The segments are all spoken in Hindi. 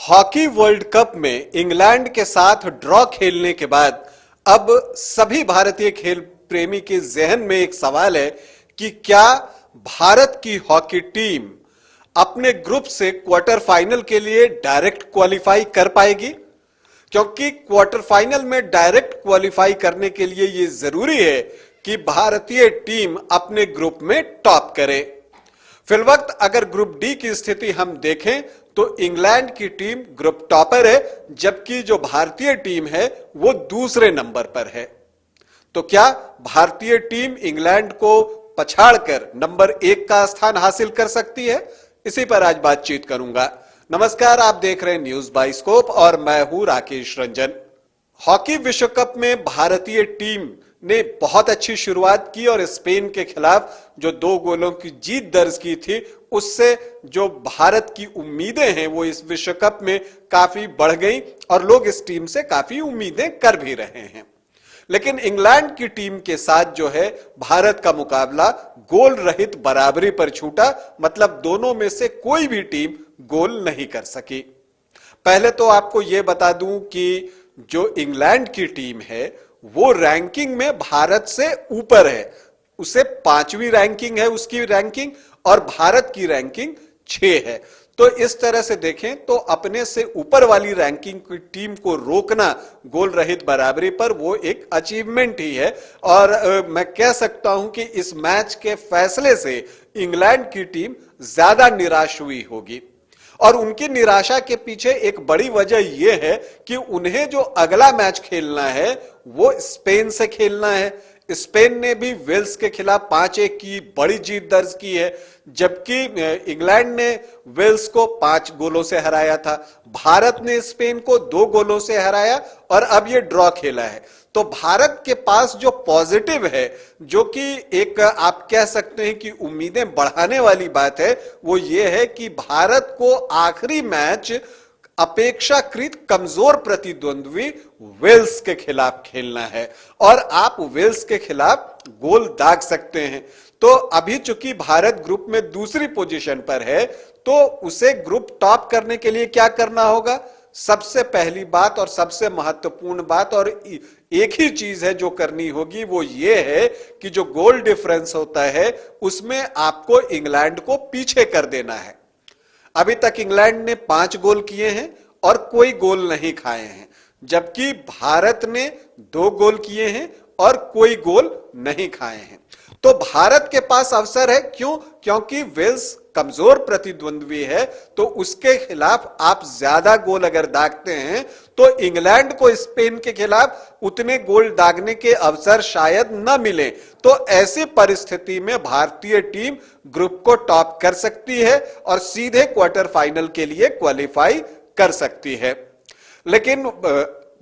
हॉकी वर्ल्ड कप में इंग्लैंड के साथ ड्रॉ खेलने के बाद अब सभी भारतीय खेल प्रेमी के जहन में एक सवाल है कि क्या भारत की हॉकी टीम अपने ग्रुप से क्वार्टर फाइनल के लिए डायरेक्ट क्वालिफाई कर पाएगी। क्योंकि क्वार्टर फाइनल में डायरेक्ट क्वालिफाई करने के लिए यह जरूरी है कि भारतीय टीम अपने ग्रुप में टॉप करे। फिलवक्त अगर ग्रुप डी की स्थिति हम देखें तो इंग्लैंड की टीम ग्रुप टॉपर है, जबकि जो भारतीय टीम है वो दूसरे नंबर पर है। तो क्या भारतीय टीम इंग्लैंड को पछाड़कर नंबर 1 का स्थान हासिल कर सकती है? इसी पर आज बातचीत करूंगा। नमस्कार, आप देख रहे हैं न्यूज बाइस्कोप और मैं हूं राकेश रंजन। हॉकी विश्व कप में भारतीय टीम ने बहुत अच्छी शुरुआत की और स्पेन के खिलाफ जो 2 गोलों की जीत दर्ज की थी, उससे जो भारत की उम्मीदें हैं वो इस विश्व कप में काफी बढ़ गई और लोग इस टीम से काफी उम्मीदें कर भी रहे हैं। लेकिन इंग्लैंड की टीम के साथ जो है भारत का मुकाबला गोल रहित बराबरी पर छूटा, मतलब दोनों में से कोई भी टीम गोल नहीं कर सकी। पहले तो आपको यह बता दूं कि जो इंग्लैंड की टीम है वो रैंकिंग में भारत से ऊपर है, उसे 5वीं रैंकिंग है उसकी रैंकिंग, और भारत की रैंकिंग 6 है। तो इस तरह से देखें तो अपने से ऊपर वाली रैंकिंग की टीम को रोकना गोल रहित बराबरी पर वो एक अचीवमेंट ही है। और मैं कह सकता हूं कि इस मैच के फैसले से इंग्लैंड की टीम ज्यादा निराश हुई होगी। और उनकी निराशा के पीछे एक बड़ी वजह यह है कि उन्हें जो अगला मैच खेलना है वो स्पेन से खेलना है। स्पेन ने भी वेल्स के खिलाफ 5-1 की बड़ी जीत दर्ज की है, जबकि इंग्लैंड ने वेल्स को 5 गोलों से हराया था। भारत ने स्पेन को 2 गोलों से हराया और अब यह ड्रॉ खेला है। तो भारत के पास जो पॉजिटिव है, जो कि एक आप कह सकते हैं कि उम्मीदें बढ़ाने वाली बात है, वो ये है कि भारत को आखिरी मैच अपेक्षाकृत कमजोर प्रतिद्वंद्वी वेल्स के खिलाफ खेलना है और आप वेल्स के खिलाफ गोल दाग सकते हैं। तो अभी चूंकि भारत ग्रुप में दूसरी पोजीशन पर है, तो उसे ग्रुप टॉप करने के लिए क्या करना होगा? सबसे पहली बात और सबसे महत्वपूर्ण बात और एक ही चीज है जो करनी होगी, वो ये है कि जो गोल डिफरेंस होता है उसमें आपको इंग्लैंड को पीछे कर देना है। अभी तक इंग्लैंड ने 5 गोल किए हैं और कोई गोल नहीं खाए हैं, जबकि भारत ने 2 गोल किए हैं और कोई गोल नहीं खाए हैं। तो भारत के पास अवसर है। क्यों? क्योंकि वेल्स कमजोर प्रतिद्वंद्वी है, तो उसके खिलाफ आप ज्यादा गोल अगर दागते हैं तो इंग्लैंड को स्पेन के खिलाफ उतने गोल दागने के अवसर शायद न मिले। तो ऐसी परिस्थिति में भारतीय टीम ग्रुप को टॉप कर सकती है और सीधे क्वार्टर फाइनल के लिए क्वालिफाई कर सकती है। लेकिन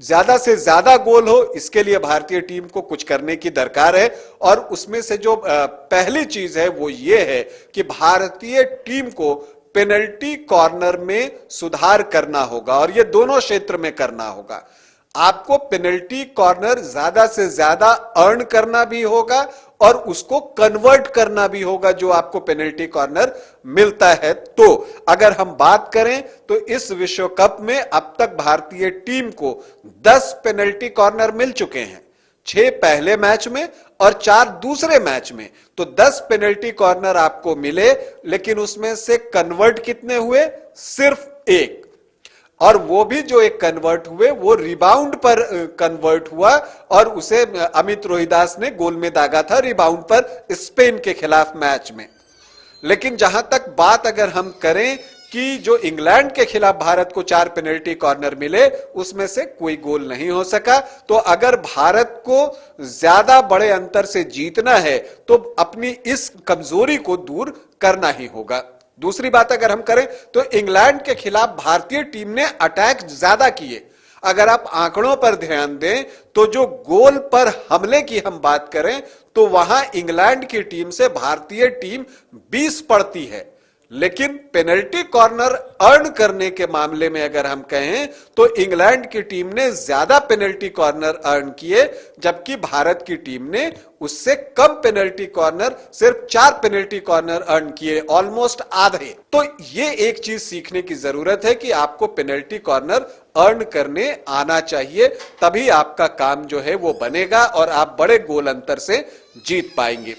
ज्यादा से ज्यादा गोल हो, इसके लिए भारतीय टीम को कुछ करने की दरकार है। और उसमें से जो पहली चीज है वो ये है कि भारतीय टीम को पेनल्टी कॉर्नर में सुधार करना होगा, और ये दोनों क्षेत्र में करना होगा। आपको पेनल्टी कॉर्नर ज्यादा से ज्यादा अर्न करना भी होगा और उसको कन्वर्ट करना भी होगा जो आपको पेनल्टी कॉर्नर मिलता है। तो अगर हम बात करें तो इस विश्व कप में अब तक भारतीय टीम को 10 पेनल्टी कॉर्नर मिल चुके हैं, 6 पहले मैच में और 4 दूसरे मैच में। तो 10 पेनल्टी कॉर्नर आपको मिले, लेकिन उसमें से कन्वर्ट कितने हुए? सिर्फ 1, और वो भी जो एक कन्वर्ट हुए वो रिबाउंड पर कन्वर्ट हुआ और उसे अमित रोहिदास ने गोल में दागा था रिबाउंड पर स्पेन के खिलाफ मैच में। लेकिन जहां तक बात अगर हम करें कि जो इंग्लैंड के खिलाफ भारत को 4 पेनल्टी कॉर्नर मिले, उसमें से कोई गोल नहीं हो सका। तो अगर भारत को ज्यादा बड़े अंतर से जीतना है तो अपनी इस कमजोरी को दूर करना ही होगा। दूसरी बात अगर हम करें तो इंग्लैंड के खिलाफ भारतीय टीम ने अटैक ज्यादा किए। अगर आप आंकड़ों पर ध्यान दें तो जो गोल पर हमले की हम बात करें तो वहां इंग्लैंड की टीम से भारतीय टीम 20 पड़ती है, लेकिन पेनल्टी कॉर्नर अर्न करने के मामले में अगर हम कहें तो इंग्लैंड की टीम ने ज्यादा पेनल्टी कॉर्नर अर्न किए, जबकि भारत की टीम ने उससे कम पेनल्टी कॉर्नर, सिर्फ 4 पेनल्टी कॉर्नर अर्न किए, ऑलमोस्ट आधे। तो ये एक चीज सीखने की जरूरत है कि आपको पेनल्टी कॉर्नर अर्न करने आना चाहिए, तभी आपका काम जो है वो बनेगा और आप बड़े गोल अंतर से जीत पाएंगे।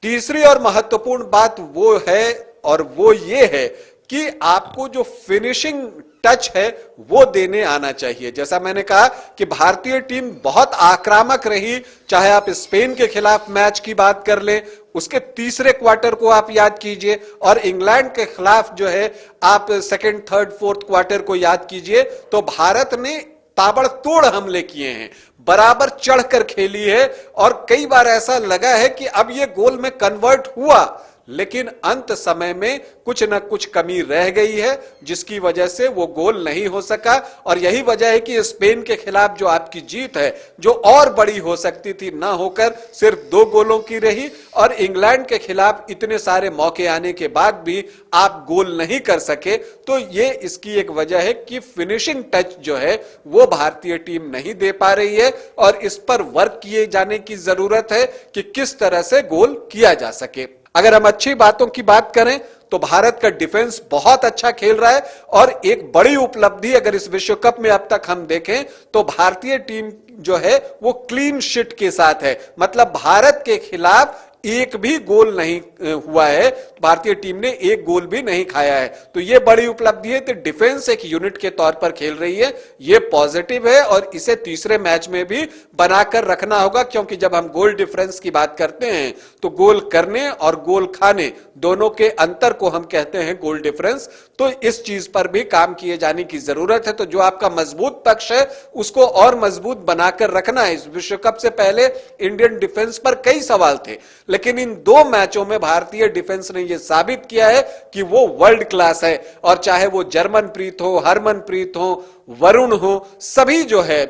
तीसरी और महत्वपूर्ण बात वो है, और वो ये है कि आपको जो फिनिशिंग टच है वो देने आना चाहिए। जैसा मैंने कहा कि भारतीय टीम बहुत आक्रामक रही, चाहे आप स्पेन के खिलाफ मैच की बात कर लें, उसके तीसरे क्वार्टर को आप याद कीजिए, और इंग्लैंड के खिलाफ जो है आप सेकंड, थर्ड, फोर्थ क्वार्टर को याद कीजिए, तो भारत ने ताबड़तोड़ हमले किए हैं, बराबर चढ़कर खेली है, और कई बार ऐसा लगा है कि अब ये गोल में कन्वर्ट हुआ, लेकिन अंत समय में कुछ न कुछ कमी रह गई है, जिसकी वजह से वो गोल नहीं हो सका। और यही वजह है कि स्पेन के खिलाफ जो आपकी जीत है, जो और बड़ी हो सकती थी, ना होकर सिर्फ 2 गोलों की रही, और इंग्लैंड के खिलाफ इतने सारे मौके आने के बाद भी आप गोल नहीं कर सके। तो ये इसकी एक वजह है कि फिनिशिंग टच जो है वो भारतीय टीम नहीं दे पा रही है, और इस पर वर्क किए जाने की जरूरत है कि किस तरह से गोल किया जा सके। अगर हम अच्छी बातों की बात करें तो भारत का डिफेंस बहुत अच्छा खेल रहा है, और एक बड़ी उपलब्धि अगर इस विश्व कप में अब तक हम देखें तो भारतीय टीम जो है वो क्लीन शीट के साथ है, मतलब भारत के खिलाफ एक भी गोल नहीं हुआ है, भारतीय टीम ने एक गोल भी नहीं खाया है। तो ये बड़ी उपलब्धि है। तो डिफेंस एक यूनिट के तौर पर खेल रही है, ये पॉजिटिव है, और इसे तीसरे मैच में भी बनाकर रखना होगा, क्योंकि जब हम गोल डिफरेंस की बात करते हैं तो गोल करने और गोल खाने दोनों के अंतर को हम कहते हैं गोल डिफरेंस। तो इस चीज पर भी काम किए जाने की जरूरत है। तो जो आपका मजबूत पक्ष है उसको और मजबूत बनाकर रखना है। इस विश्व कप से पहले इंडियन डिफेंस पर कई सवाल थे, लेकिन इन 2 मैचों में भारतीय डिफेंस ने यह साबित किया है कि वो वर्ल्ड क्लास है, और चाहे वो जर्मनप्रीत हो, हरमनप्रीत हो, वरुण हो, सभी जो है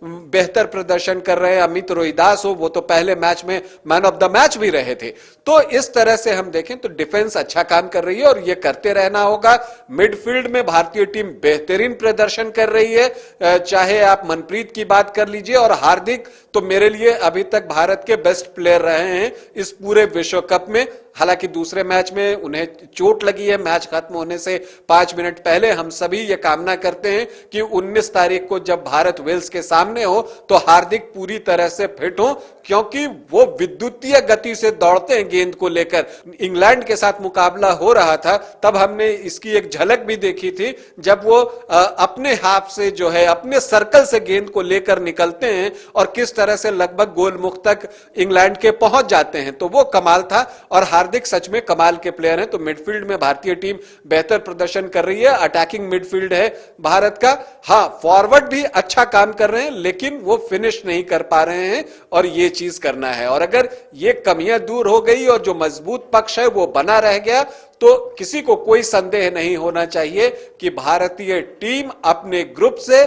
बेहतर प्रदर्शन कर रहे हैं। अमित रोहिदास हो, वो तो पहले मैच में मैन ऑफ द मैच भी रहे थे। तो इस तरह से हम देखें तो डिफेंस अच्छा काम कर रही है, और ये करते रहना होगा। मिडफील्ड में भारतीय टीम बेहतरीन प्रदर्शन कर रही है, चाहे आप मनप्रीत की बात कर लीजिए, और हार्दिक तो मेरे लिए अभी तक भारत के बेस्ट प्लेयर रहे हैं इस पूरे विश्व कप में। हालांकि दूसरे मैच में उन्हें चोट लगी है, मैच खत्म होने से 5 मिनट पहले। हम सभी ये कामना करते हैं कि 19 तारीख को जब भारत वेल्स के सामने हो तो हार्दिक पूरी तरह से फिट हो, क्योंकि वो विद्युतीय गति से दौड़ते हैं गेंद को लेकर। इंग्लैंड के साथ मुकाबला हो रहा था तब हमने इसकी एक झलक भी देखी थी, जब वो अपने हाथ से जो है अपने सर्कल से गेंद को लेकर निकलते हैं और किस तरह से लगभग गोल मुख तक इंग्लैंड के पहुंच जाते हैं। तो वो कमाल था, और हार्दिक सच में कमाल के प्लेयर हैं। तो मिडफील्ड में भारतीय टीम बेहतर प्रदर्शन कर रही है, अटैकिंग मिडफील्ड है भारत का। हाँ, फॉरवर्ड भी अच्छा काम कर रहे हैं, लेकिन वो फिनिश नहीं कर पा रहे हैं, और ये चीज करना है। और अगर ये कमियां दूर हो गई और जो मजबूत पक्ष है वो बना रह गया, तो किसी को कोई संदेह नहीं होना चाहिए कि भारतीय टीम अपने ग्रुप से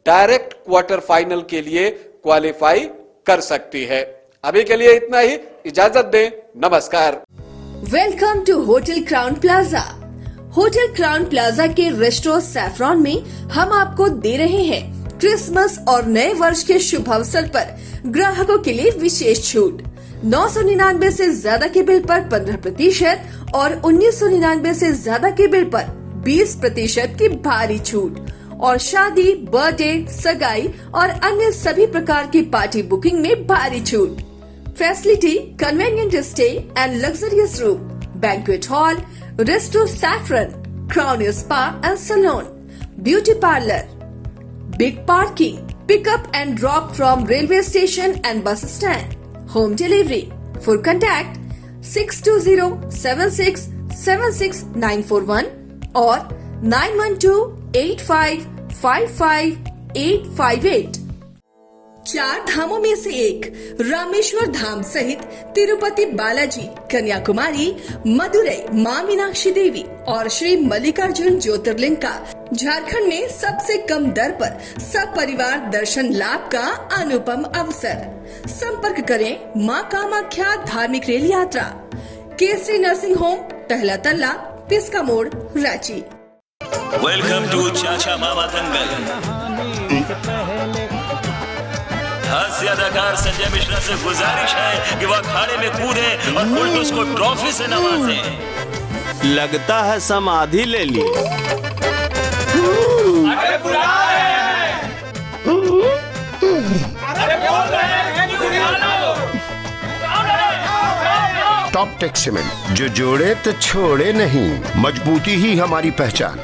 डायरेक्ट क्वार्टर फाइनल के लिए क्वालिफाई कर सकती है। अभी के लिए इतना ही, इजाजत दें, नमस्कार। Welcome to hotel Crown Plaza. Hotel Crown Plaza के रेस्टोरेंट सैफरॉन में हम आपको दे रहे हैं क्रिसमस और नए वर्ष के शुभ अवसर पर ग्राहकों के लिए विशेष छूट। 999 से ज्यादा के बिल पर 15% और 1999 से ज्यादा के बिल पर 20% की भारी छूट, और शादी, बर्थडे, सगाई और अन्य सभी प्रकार की पार्टी बुकिंग में भारी छूट। Facility, convenient stay and luxurious room, banquet hall, restaurant Saffron, Crown spa and salon, beauty parlour, big parking, pickup and drop from railway station and bus stand, home delivery. For contact 6207676941 और 9128555858। 4 धामों में से एक रामेश्वर धाम सहित तिरुपति बालाजी, कन्याकुमारी, मदुरई, माँ मीनाक्षी देवी और श्री मल्लिकार्जुन ज्योतिर्लिंग का झारखंड में सबसे कम दर पर सब परिवार दर्शन लाभ का अनुपम अवसर। संपर्क करें माँ कामाख्या धार्मिक रेल यात्रा, केसरी नर्सिंग होम, पहला तल्ला, पिस्का मोड़, रांची। वेलकम टू चाचा मामा दंगल। हास्य अदाकार संजय मिश्रा से गुजारिश है कि वह अखाड़े में कूदे और फुलटूस को ट्रॉफी से नवाजे। लगता है समाधि ले ली। अरे बुला रहे हैं। अरे बोल रहे हैं कि बुला लो। टॉप टेक सीमेंट, जो जोड़े तो छोड़े नहीं, मजबूती ही हमारी पहचान।